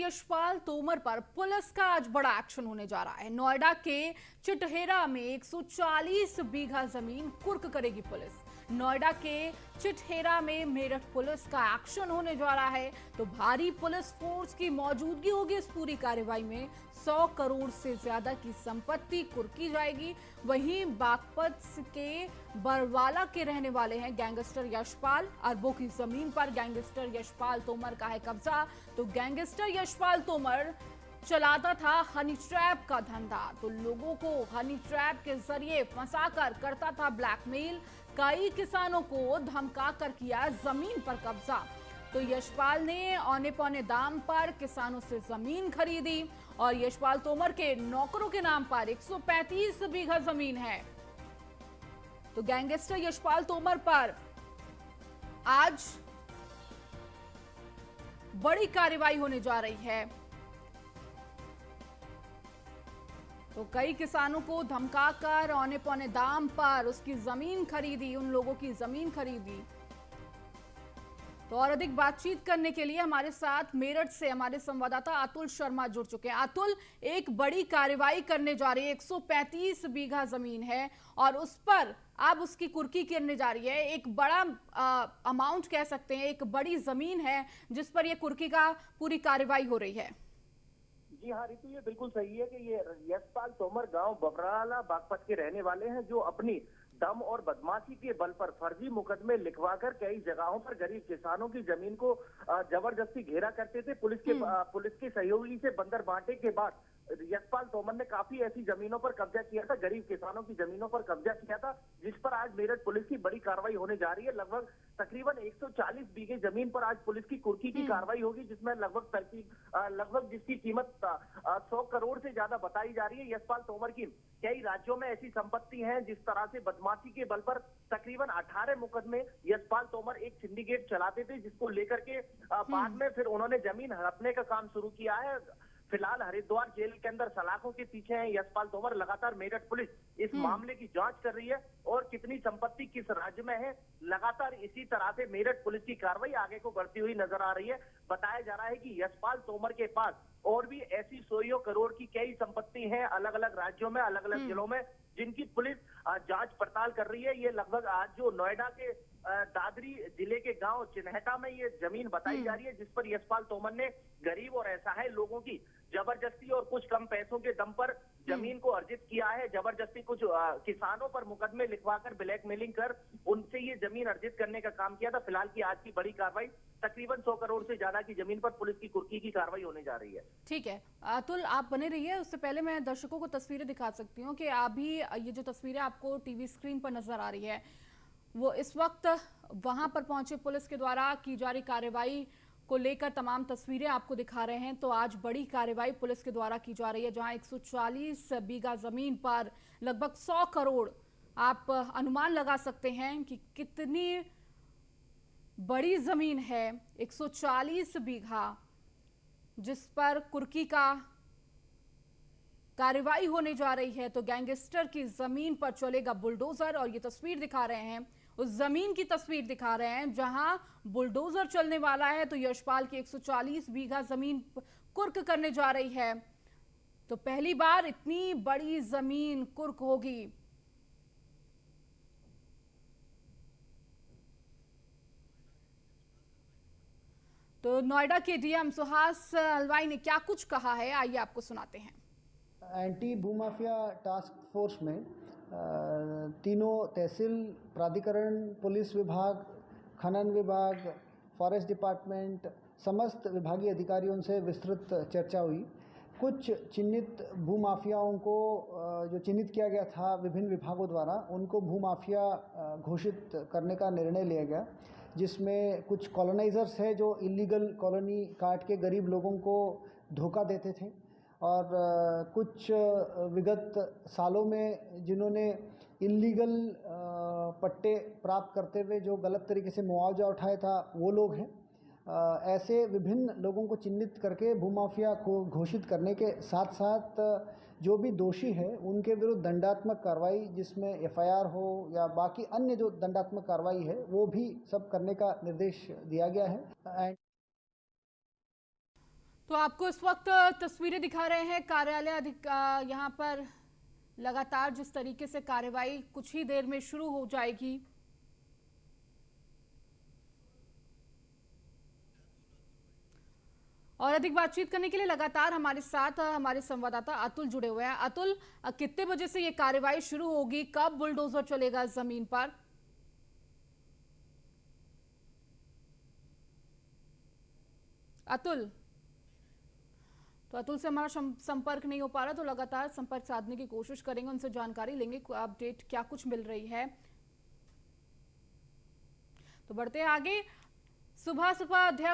यशपाल तोमर पर पुलिस का आज बड़ा एक्शन होने जा रहा है। नोएडा के चिटहेरा में 140 बीघा जमीन कुर्क करेगी पुलिस। नोएडा के चिटहेरा में मेरठ पुलिस का एक्शन होने जा रहा है, तो भारी पुलिस फोर्स की मौजूदगी होगी इस पूरी कार्रवाई में। 100 करोड़ से ज्यादा की संपत्ति कुर्की जाएगी। वहीं बागपत के बरवाला के रहने वाले हैं गैंगस्टर यशपाल। अरबों की जमीन पर गैंगस्टर यशपाल तोमर का है कब्जा। तो गैंगस्टर यशपाल तोमर चलाता था हनी ट्रैप का धंधा, तो लोगों को हनी ट्रैप के जरिए फंसाकर करता था ब्लैकमेल। कई किसानों को धमकाकर किया जमीन पर कब्जा। तो यशपाल ने औने पौने दाम पर किसानों से जमीन खरीदी और यशपाल तोमर के नौकरों के नाम पर 135 बीघा जमीन है। तो गैंगस्टर यशपाल तोमर पर आज बड़ी कार्रवाई होने जा रही है। तो कई किसानों को धमकाकर औने पौने दाम पर उसकी जमीन खरीदी, उन लोगों की जमीन खरीदी। तो और अधिक बातचीत करने के लिए हमारे साथ मेरठ से हमारे संवाददाता अतुल शर्मा जुड़ चुके हैं। अतुल, एक बड़ी कार्रवाई करने जा रही है, 135 बीघा जमीन है और उस पर अब उसकी कुर्की करने जा रही है। एक बड़ा अमाउंट कह सकते हैं, एक बड़ी जमीन है जिस पर यह कुर्की का पूरी कार्रवाई हो रही है। जी हाँ रितु, ये बिल्कुल सही है कि ये यशपाल तोमर गांव बबराला बागपत के रहने वाले हैं, जो अपनी दम और बदमाशी के बल पर फर्जी मुकदमे लिखवाकर कई जगहों पर गरीब किसानों की जमीन को जबरदस्ती घेरा करते थे। पुलिस के सहयोगी से बंदर बांटे के बाद यशपाल तोमर ने काफी ऐसी जमीनों पर कब्जा किया था, गरीब किसानों की जमीनों पर कब्जा किया था, जिस पर आज मेरठ पुलिस की बड़ी कार्रवाई होने जा रही है। लगभग तकरीबन 140 बीघे जमीन पर आज पुलिस की कुर्की की कार्रवाई होगी, जिसमें लगभग जिसकी कीमत 100 करोड़ से ज्यादा बताई जा रही है। यशपाल तोमर की कई राज्यों में ऐसी संपत्ति है, जिस तरह से बदमाशी के बल पर तकरीबन 18 मुकदमे यशपाल तोमर एक सिंडिकेट चलाते थे, जिसको लेकर के बाद में फिर उन्होंने जमीन हड़पने का काम शुरू किया है। फिलहाल हरिद्वार जेल के अंदर सलाखों के पीछे हैं यशपाल तोमर। लगातार मेरठ पुलिस इस मामले की जांच कर रही है और कितनी संपत्ति किस राज्य में है, लगातार इसी तरह से मेरठ पुलिस की कार्रवाई आगे को बढ़ती हुई नजर आ रही है। बताया जा रहा है कि यशपाल तोमर के पास और भी ऐसी 100 करोड़ की कई संपत्ति है अलग अलग राज्यों में, अलग अलग जिलों में, जिनकी पुलिस जांच पड़ताल कर रही है। ये लगभग आज जो नोएडा के दादरी जिले के गांव चिन्हटा में ये जमीन बताई जा रही है, जिस पर यशपाल तोमर ने गरीब और असहाय लोगों की जबरदस्ती और कुछ कम पैसों के दम पर जमीन को अर्जित किया है। जबरदस्ती कुछ किसानों पर मुकदमे लिखवाकर ब्लैकमेलिंग कर उनसे ये जमीन अर्जित करने का काम किया था। फिलहाल की आज की बड़ी कार्रवाई, तकरीबन 100 करोड़ से ज्यादा की जमीन पर पुलिस की कुर्की की कार्रवाई होने जा रही है। ठीक है अतुल, आप बने रहिए। उससे पहले मैं दर्शकों को तस्वीरें दिखा सकती हूँ कि अभी ये जो तस्वीरें आपको टीवी स्क्रीन पर नजर आ रही है, वो इस वक्त वहां पर पहुंचे पुलिस के द्वारा की जा रही कार्रवाई को लेकर तमाम तस्वीरें आपको दिखा रहे हैं। तो आज बड़ी कार्रवाई पुलिस के द्वारा की जा रही है, जहां 140 बीघा जमीन पर लगभग 100 करोड़, आप अनुमान लगा सकते हैं कि कितनी बड़ी जमीन है। 140 बीघा जिस पर कुर्की का कार्रवाई होने जा रही है। तो गैंगस्टर की जमीन पर चलेगा बुलडोजर और ये तस्वीर दिखा रहे हैं, उस जमीन की तस्वीर दिखा रहे हैं जहां बुलडोजर चलने वाला है। तो यशपाल की 140 बीघा जमीन कुर्क करने जा रही है। तो पहली बार इतनी बड़ी जमीन कुर्क होगी। तो नोएडा के डीएम सुहास अलवाई ने क्या कुछ कहा है, आइए आपको सुनाते हैं। एंटी भूमाफिया टास्क फोर्स में तीनों तहसील प्राधिकरण, पुलिस विभाग, खनन विभाग, फॉरेस्ट डिपार्टमेंट, समस्त विभागीय अधिकारियों से विस्तृत चर्चा हुई। कुछ चिन्हित भूमाफियाओं को जो चिन्हित किया गया था विभिन्न विभागों द्वारा, उनको भूमाफिया घोषित करने का निर्णय लिया गया, जिसमें कुछ कॉलोनाइजर्स हैं जो इलीगल कॉलोनी काट के गरीब लोगों को धोखा देते थे, और कुछ विगत सालों में जिन्होंने इलीगल पट्टे प्राप्त करते हुए जो गलत तरीके से मुआवजा उठाया था, वो लोग हैं। ऐसे विभिन्न लोगों को चिन्हित करके भूमाफिया को घोषित करने के साथ साथ जो भी दोषी है उनके विरुद्ध दंडात्मक कार्रवाई, जिसमें एफआईआर हो या बाकी अन्य जो दंडात्मक कार्रवाई है, वो भी सब करने का निर्देश दिया गया है। तो आपको इस वक्त तस्वीरें दिखा रहे हैं कार्यालय यहाँ पर लगातार जिस तरीके से कार्रवाई कुछ ही देर में शुरू हो जाएगी। और अधिक बातचीत करने के लिए लगातार हमारे साथ हमारे संवाददाता अतुल जुड़े हुए हैं। अतुल, कितने बजे से ये कार्रवाई शुरू होगी, कब बुलडोजर चलेगा जमीन पर? अतुल, तो अतुल से हमारा संपर्क नहीं हो पा रहा, तो लगातार संपर्क साधने की कोशिश करेंगे, उनसे जानकारी लेंगे अपडेट क्या कुछ मिल रही है। तो बढ़ते हैं आगे। सुबह सुबह अध्यक्ष